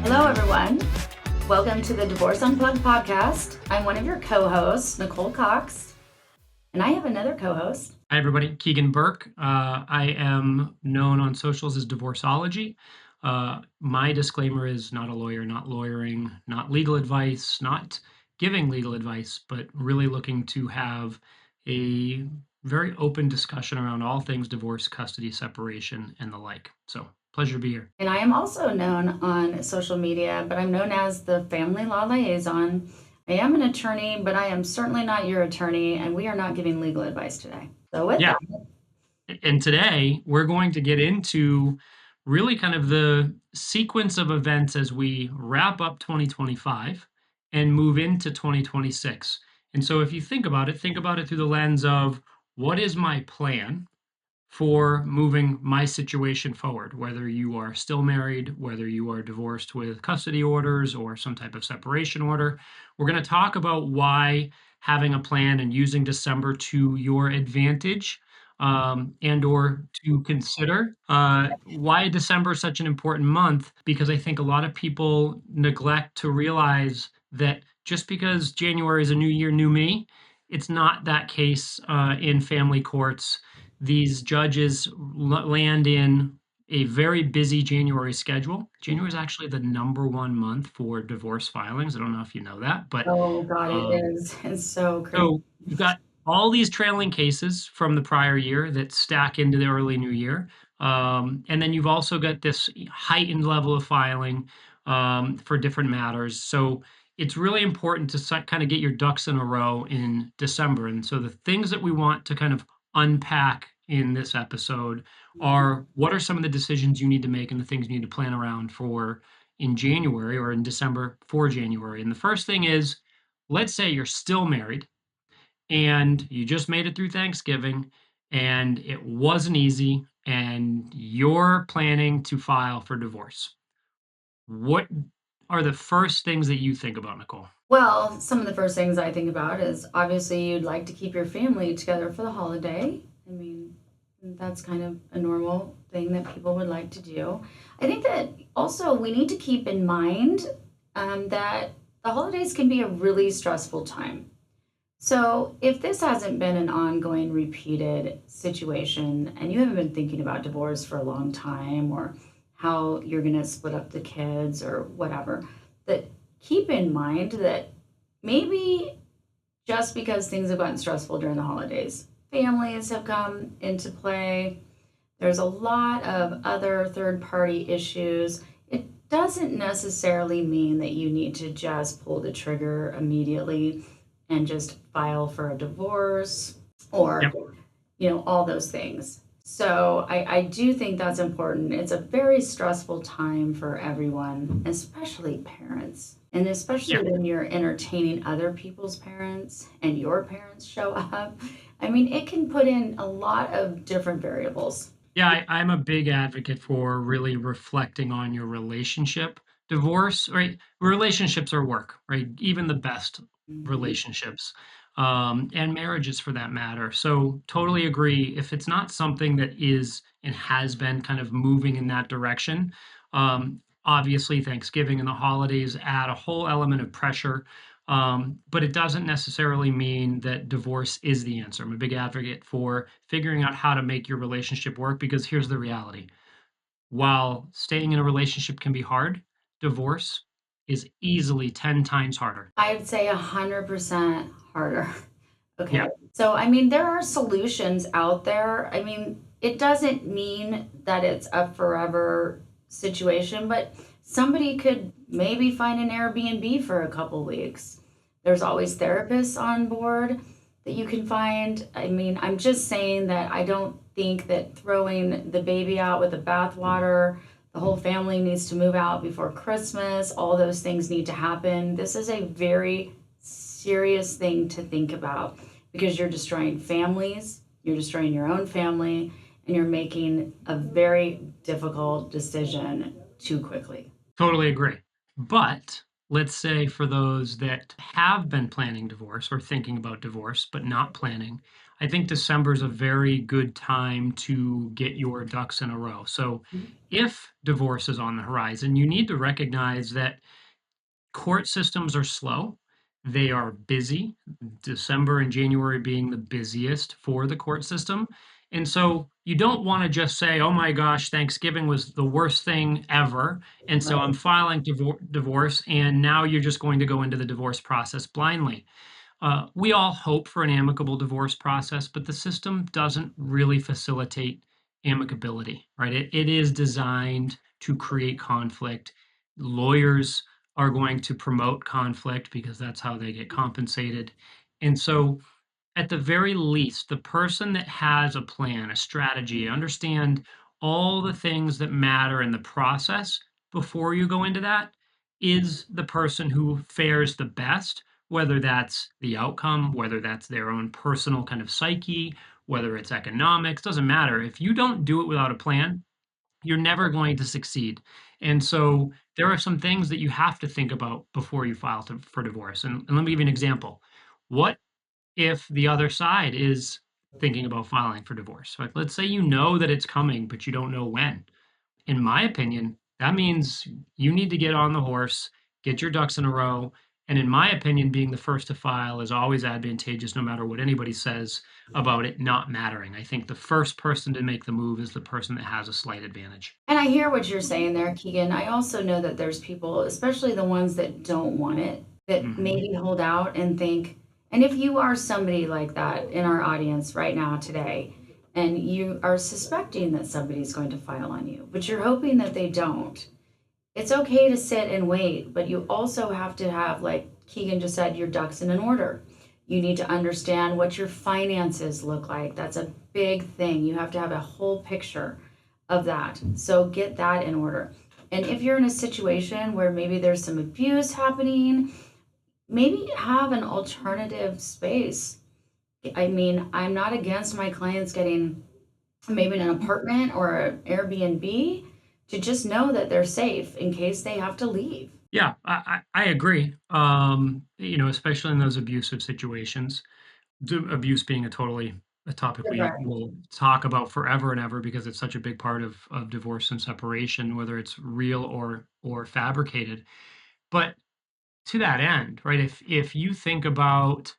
Hello, everyone. Welcome to the Divorce Unplugged podcast. I'm one of your co-hosts, Nicole Cox, and I have another co-host. Hi, everybody. Keegan Burke. I am known on socials as Divorceology. My disclaimer is not a lawyer, not lawyering, not legal advice, not giving legal advice, but really looking to have a very open discussion around all things divorce, custody, separation, and the like. So, pleasure to be here. And I am also known on social media, but I'm known as the Family Law Liaison. I am an attorney, but I am certainly not your attorney, and we are not giving legal advice today. So with Yeah. that, And today we're going to get into really kind of the sequence of events as we wrap up 2025 and move into 2026. And so if you think about it through the lens of what is my plan for moving my situation forward, whether you are still married, whether you are divorced with custody orders or some type of separation order. We're going to talk about why having a plan and using December to your advantage, and or to consider why December is such an important month, because I think a lot of people neglect to realize that just because January is a new year, new me, it's not that case in family courts. These judges land in a very busy January schedule. January is actually the number one month for divorce filings. I don't know if you know that, but oh God, it um, is. It's so crazy. so you've got all these trailing cases from the prior year that stack into the early new year. And then you've also got this heightened level of filing for different matters. So it's really important to kind of get your ducks in a row in December. And so the things that we want to kind of unpack in this episode are what are some of the decisions you need to make and the things you need to plan around for in January or in December for January. And the first thing is, let's say you're still married and you just made it through Thanksgiving and it wasn't easy and you're planning to file for divorce. What are the first things that you think about, Nicole? Well, some of the first things I think about is obviously you'd like to keep your family together for the holiday. I mean, that's kind of a normal thing that people would like to do. I think that also we need to keep in mind that the holidays can be a really stressful time. So, if this hasn't been an ongoing, repeated situation, and you haven't been thinking about divorce for a long time or how you're going to split up the kids or whatever, that keep in mind that maybe just because things have gotten stressful during the holidays, families have come into play, there's a lot of other third party issues. It doesn't necessarily mean that you need to just pull the trigger immediately and just file for a divorce or, Yep. all those things. So I do think that's important. It's a very stressful time for everyone, especially parents. And Yeah. especially when you're entertaining other people's parents and your parents show up. I mean, it can put in a lot of different variables. Yeah, I'm a big advocate for really reflecting on your relationship. Divorce, right? Relationships are work, right? Even the best Mhm. relationships, and marriages for that matter. So totally agree. If it's not something that is and has been kind of moving in that direction, obviously Thanksgiving and the holidays add a whole element of pressure. But it doesn't necessarily mean that divorce is the answer. I'm a big advocate for figuring out how to make your relationship work, because here's the reality. While staying in a relationship can be hard, divorce is easily 10 times harder. I'd say 100% harder. Yeah. Okay. So, I mean, there are solutions out there. I mean, it doesn't mean that it's a forever situation, but somebody could maybe find an Airbnb for a couple weeks. There's always therapists on board that you can find. I mean, I'm just saying that I don't think that throwing the baby out with the bathwater, the whole family needs to move out before Christmas, all those things need to happen. This is a very serious thing to think about because you're destroying families, you're destroying your own family, and you're making a very difficult decision too quickly. Totally agree. But let's say for those that have been planning divorce or thinking about divorce, but not planning, I think December is a very good time to get your ducks in a row. So if divorce is on the horizon, you need to recognize that court systems are slow. They are busy, December and January being the busiest for the court system. And so you don't want to just say, oh my gosh, Thanksgiving was the worst thing ever. And so I'm Right. filing divorce. And now you're just going to go into the divorce process blindly. We all hope for an amicable divorce process, but the system doesn't really facilitate amicability, right? It is designed to create conflict. Lawyers are going to promote conflict because that's how they get compensated. And so at the very least, the person that has a plan, a strategy, understand all the things that matter in the process before you go into that is the person who fares the best, whether that's the outcome, whether that's their own personal kind of psyche, whether it's economics, doesn't matter. If you don't do it without a plan, you're never going to succeed. And so there are some things that you have to think about before you file for divorce. And let me give you an example. What if the other side is thinking about filing for divorce? Like, let's say you know that it's coming, but you don't know when. In my opinion, that means you need to get on the horse, get your ducks in a row. And in my opinion, being the first to file is always advantageous, no matter what anybody says about it not mattering. I think the first person to make the move is the person that has a slight advantage. And I hear what you're saying there, Keegan. I also know that there's people, especially the ones that don't want it, that Mhm. maybe hold out and think, and if you are somebody like that in our audience right now today, and you are suspecting that somebody's going to file on you, but you're hoping that they don't, it's okay to sit and wait, but you also have to have, like Keegan just said, your ducks in an order. You need to understand what your finances look like. That's a big thing. You have to have a whole picture of that. So get that in order. And if you're in a situation where maybe there's some abuse happening, maybe have an alternative space. I mean, I'm not against my clients getting maybe an apartment or an Airbnb to just know that they're safe in case they have to leave. Yeah, I agree. Especially in those abusive situations. Abuse being a topic we Correct. will talk about forever and ever because it's such a big part of divorce and separation, whether it's real or fabricated. But to that end, right? If you think about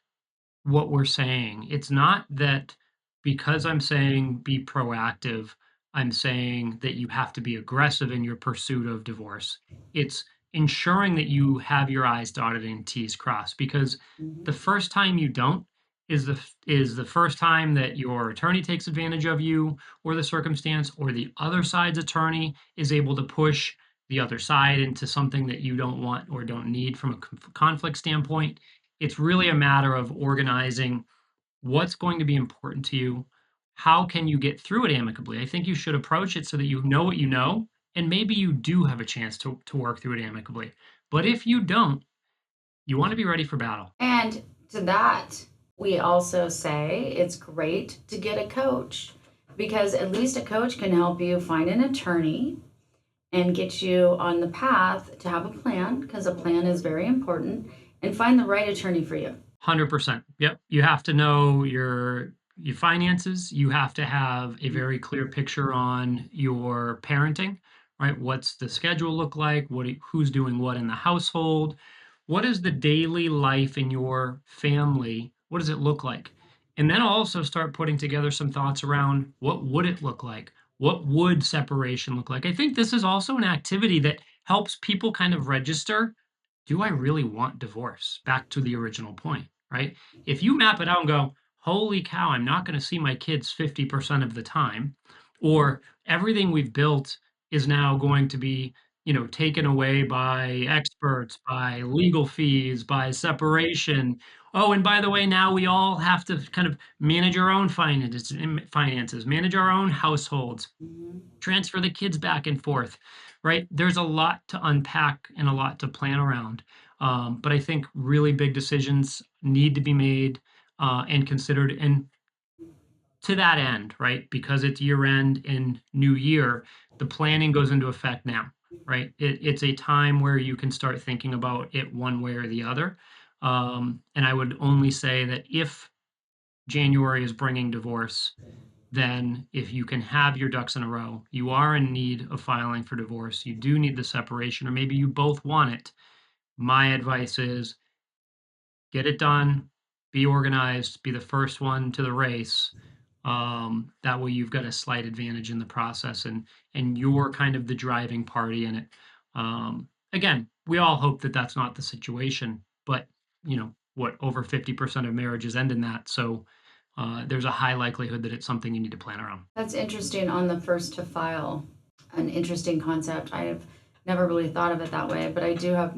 what we're saying. It's not that because I'm saying be proactive, I'm saying that you have to be aggressive in your pursuit of divorce. It's ensuring that you have your I's dotted and T's crossed because the Mhm. first time you don't is the first time that your attorney takes advantage of you or the circumstance or the other side's attorney is able to push the other side into something that you don't want or don't need from a conflict standpoint. It's really a matter of organizing what's going to be important to you. How can you get through it amicably? I think you should approach it so that you know what you know, and maybe you do have a chance to work through it amicably. But if you don't, you want to be ready for battle. And to that, we also say it's great to get a coach because at least a coach can help you find an attorney and get you on the path to have a plan because a plan is very important and find the right attorney for you. 100%. Yep. You have to know your finances. You have to have a very clear picture on your parenting, right? What's the schedule look like? Who's doing what in the household? What is the daily life in your family? What does it look like? And then also start putting together some thoughts around what would it look like? What would separation look like? I think this is also an activity that helps people kind of register, do I really want divorce? Back to the original point, right? If you map it out and go, holy cow, I'm not going to see my kids 50% of the time, or everything we've built is now going to be, taken away by experts, by legal fees, by separation. Oh, and by the way, now we all have to kind of manage our own finances, manage our own households, Mhm. transfer the kids back and forth, right? There's a lot to unpack and a lot to plan around. But I think really big decisions need to be made and considered. And to that end, right, because it's year end and new year, the planning goes into effect now, right? It's a time where you can start thinking about it one way or the other. And I would only say that if January is bringing divorce, then if you can have your ducks in a row, you are in need of filing for divorce, you do need the separation, or maybe you both want it. My advice is get it done, be organized, be the first one to the race. That way you've got a slight advantage in the process, and you're kind of the driving party in it. Again, we all hope that that's not the situation, but what, over 50% of marriages end in that. So there's a high likelihood that it's something you need to plan around. That's interesting on the first to file. An interesting concept. I've never really thought of it that way, but I do have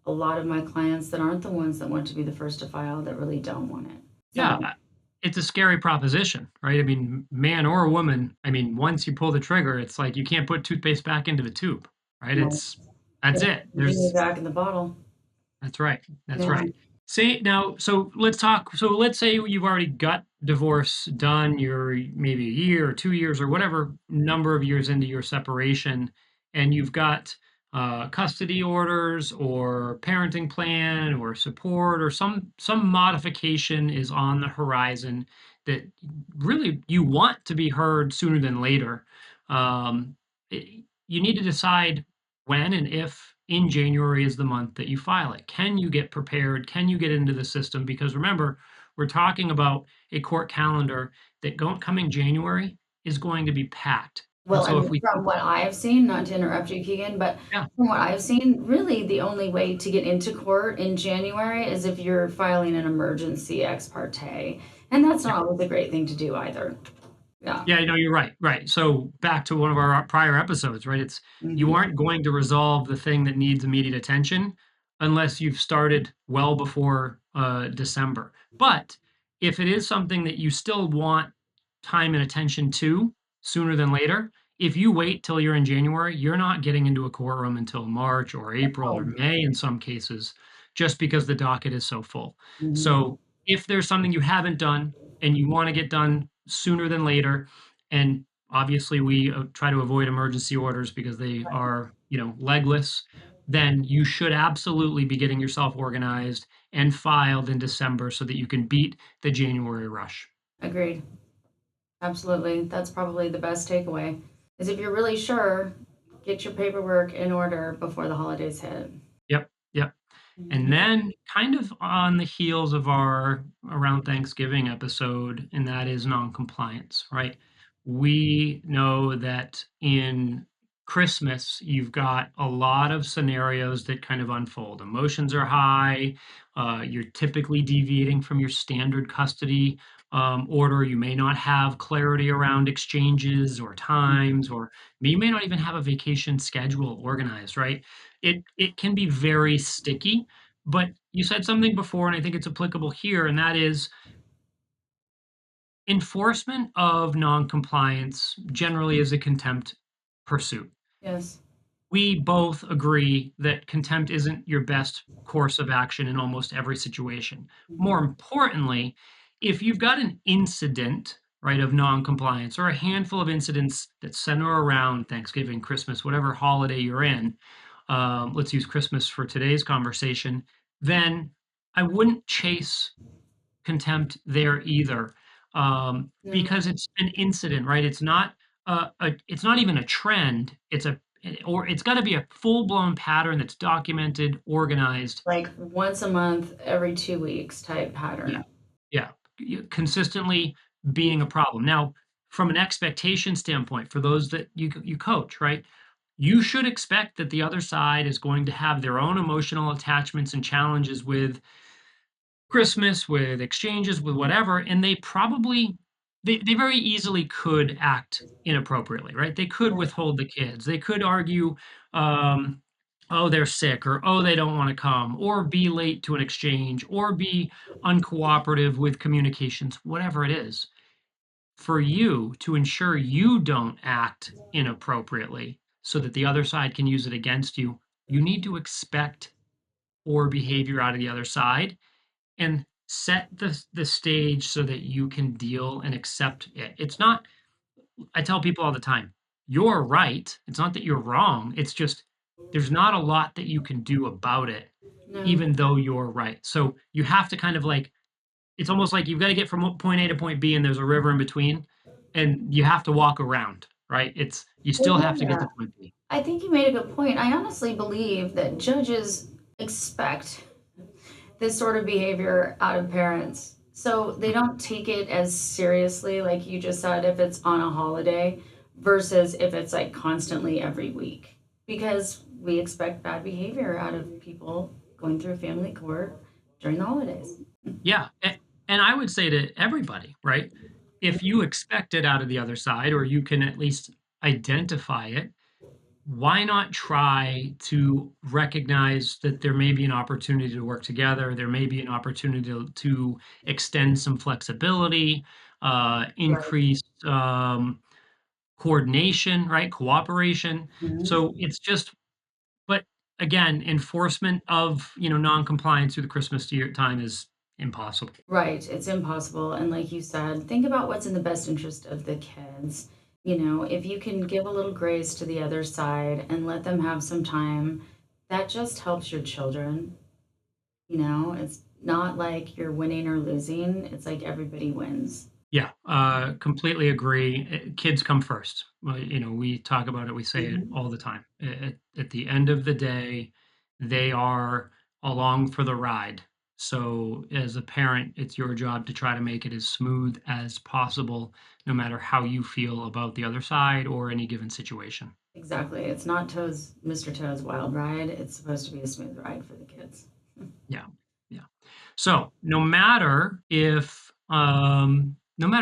a lot of my clients that aren't the ones that want to be the first to file that really don't want it. Yeah, So, it's a scary proposition, right? I mean, man or woman, I mean, once you pull the trigger, it's like you can't put toothpaste back into the tube, right? no, That's yeah, it. genie back in the bottle. That's right. That's Yeah. right. Say now, so let's talk. So let's say you've already got divorce done. You're maybe a year or 2 years or whatever number of years into your separation, and you've got custody orders or parenting plan or support or some modification is on the horizon that really you want to be heard sooner than later. Um, you need to decide when and if in January is the month that you file it. Can you get prepared? Can you get into the system? Because remember, we're talking about a court calendar that coming January is going to be packed. And Well, so and if we, from what I have seen, not to interrupt you, Keegan, but yeah, from what I've seen, really the only way to get into court in January is if you're filing an emergency ex parte. And that's yeah. not always a great thing to do either. Yeah. Yeah, you're right. Right. So back to one of our prior episodes, right? It's you Hmm. aren't going to resolve the thing that needs immediate attention unless you've started well before December. But if it is something that you still want time and attention to sooner than later, if you wait till you're in January, you're not getting into a courtroom until March or April or Oh. May in some cases, just because the docket is so full. Hmm. So if there's something you haven't done and you want to get done sooner than later, and obviously we try to avoid emergency orders because they are, legless, then you should absolutely be getting yourself organized and filed in December so that you can beat the January rush. Agreed. Absolutely. That's probably the best takeaway. Is if you're really sure, get your paperwork in order before the holidays hit. Yep, yep. And Mhm. then, kind of on the heels of our around Thanksgiving episode, and that is noncompliance, right? We know that in Christmas, you've got a lot of scenarios that kind of unfold. Emotions are high. You're typically deviating from your standard custody order. You may not have clarity around exchanges or times, or you may not even have a vacation schedule organized, right? It can be very sticky, but you said something before, and I think it's applicable here, and that is enforcement of noncompliance generally is a contempt pursuit. Yes. We both agree that contempt isn't your best course of action in almost every situation. More Mhm. importantly, if you've got an incident, right, of noncompliance or a handful of incidents that center around Thanksgiving, Christmas, whatever holiday you're in, let's use Christmas for today's conversation, then I wouldn't chase contempt there either, No. because it's an incident, right? It's not even a trend. Or it's got to be a full blown pattern that's documented, organized. Like once a month, every 2 weeks type Yeah, pattern. yeah, consistently being a problem. Now, from an expectation standpoint, for those that you coach, right? You should expect that the other side is going to have their own emotional attachments and challenges with Christmas, with exchanges, with whatever, and they very easily could act inappropriately, right? They could Right. withhold the kids. They could argue, um, oh, they're sick, or oh, they don't want to come, or be late to an exchange, or be uncooperative with communications, whatever it is. For you to ensure you don't act inappropriately so that the other side can use it against you, you need to expect poor behavior out of the other side and set the stage so that you can deal and accept it. It's not, I tell people all the time, you're right. It's not that you're wrong. It's just there's not a lot that you can do about it, No. even though you're right. So you have to kind of like it's almost like you've got to get from point A to point B, and there's a river in between, and you have to walk around, right? It's you Well, still have to get yeah, to point B. I think you made a good point. I honestly believe that judges expect this sort of behavior out of parents. So they don't take it as seriously, like you just said, if it's on a holiday versus if it's like constantly every week. Because we expect bad behavior out of people going through family court during the holidays. Yeah, and I would say to everybody, right? If you expect it out of the other side, or you can at least identify it, why not try to recognize that there may be an opportunity to work together? There may be an opportunity to extend some flexibility, Right. increase coordination, right? Cooperation. Mhm. So it's just, but again, enforcement of non-compliance through the Christmas year time is impossible. Right, it's impossible, and like you said, think about what's in the best interest of the kids. If you can give a little grace to the other side and let them have some time, that just helps your children. It's not like you're winning or losing, it's like everybody wins. Yeah, completely agree. Kids come first. Well, we talk about it, we say it Mhm. all the time. At the end of the day, they are along for the ride. So, as a parent, it's your job to try to make it as smooth as possible, no matter how you feel about the other side or any given situation. Exactly, it's not Mr. Toad's Wild Ride, it's supposed to be a smooth ride for the kids. Yeah. Yeah. So no matter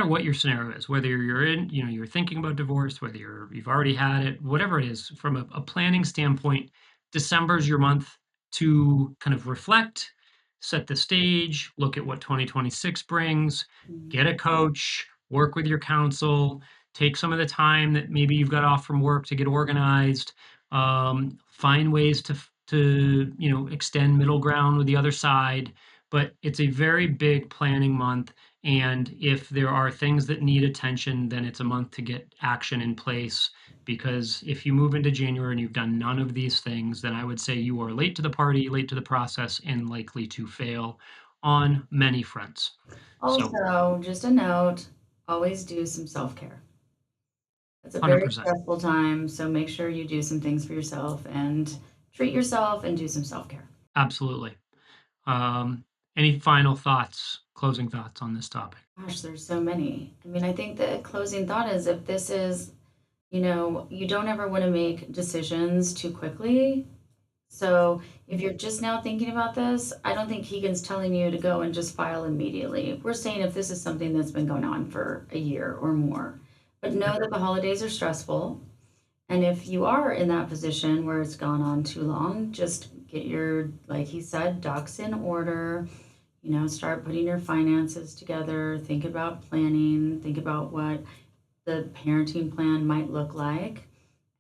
what your scenario is, whether you're thinking about divorce, whether you've already had it, whatever it is, from a planning standpoint, December is your month to kind of reflect, set the stage, look at what 2026 brings, Mhm. get a coach, work with your counsel, take some of the time that maybe you've got off from work to get organized, find ways to extend middle ground with the other side. But it's a very big planning month, and if there are things that need attention, then it's a month to get action in place. Because if you move into January and you've done none of these things, then I would say you are late to the party, late to the process, and likely to fail on many fronts. So Also, just a note, always do some self-care. It's a very 100%. stressful time, so make sure you do some things for yourself and treat yourself and do some self-care. Absolutely. um, any final thoughts, closing thoughts on this topic? Gosh, there's so many. I mean, I think the closing thought is if this is, you don't ever want to make decisions too quickly. So if you're just now thinking about this, I don't think Keegan's telling you to go and just file immediately. We're saying if this is something that's been going on for a year or more. But know Yep. that the holidays are stressful. And if you are in that position where it's gone on too long, just get your, like he said, ducks in order. Start putting your finances together. Think about planning. Think about what the parenting plan might look like,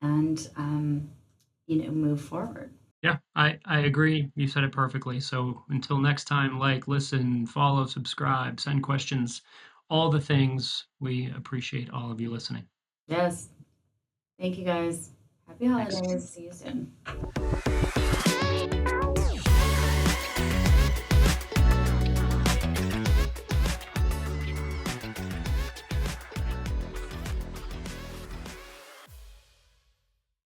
and move forward. Yeah, I agree. You said it perfectly. So until next time, like, listen, follow, subscribe, send questions, all the things. We appreciate all of you listening. Yes. Thank you guys. Happy Thanks. holidays. See you soon.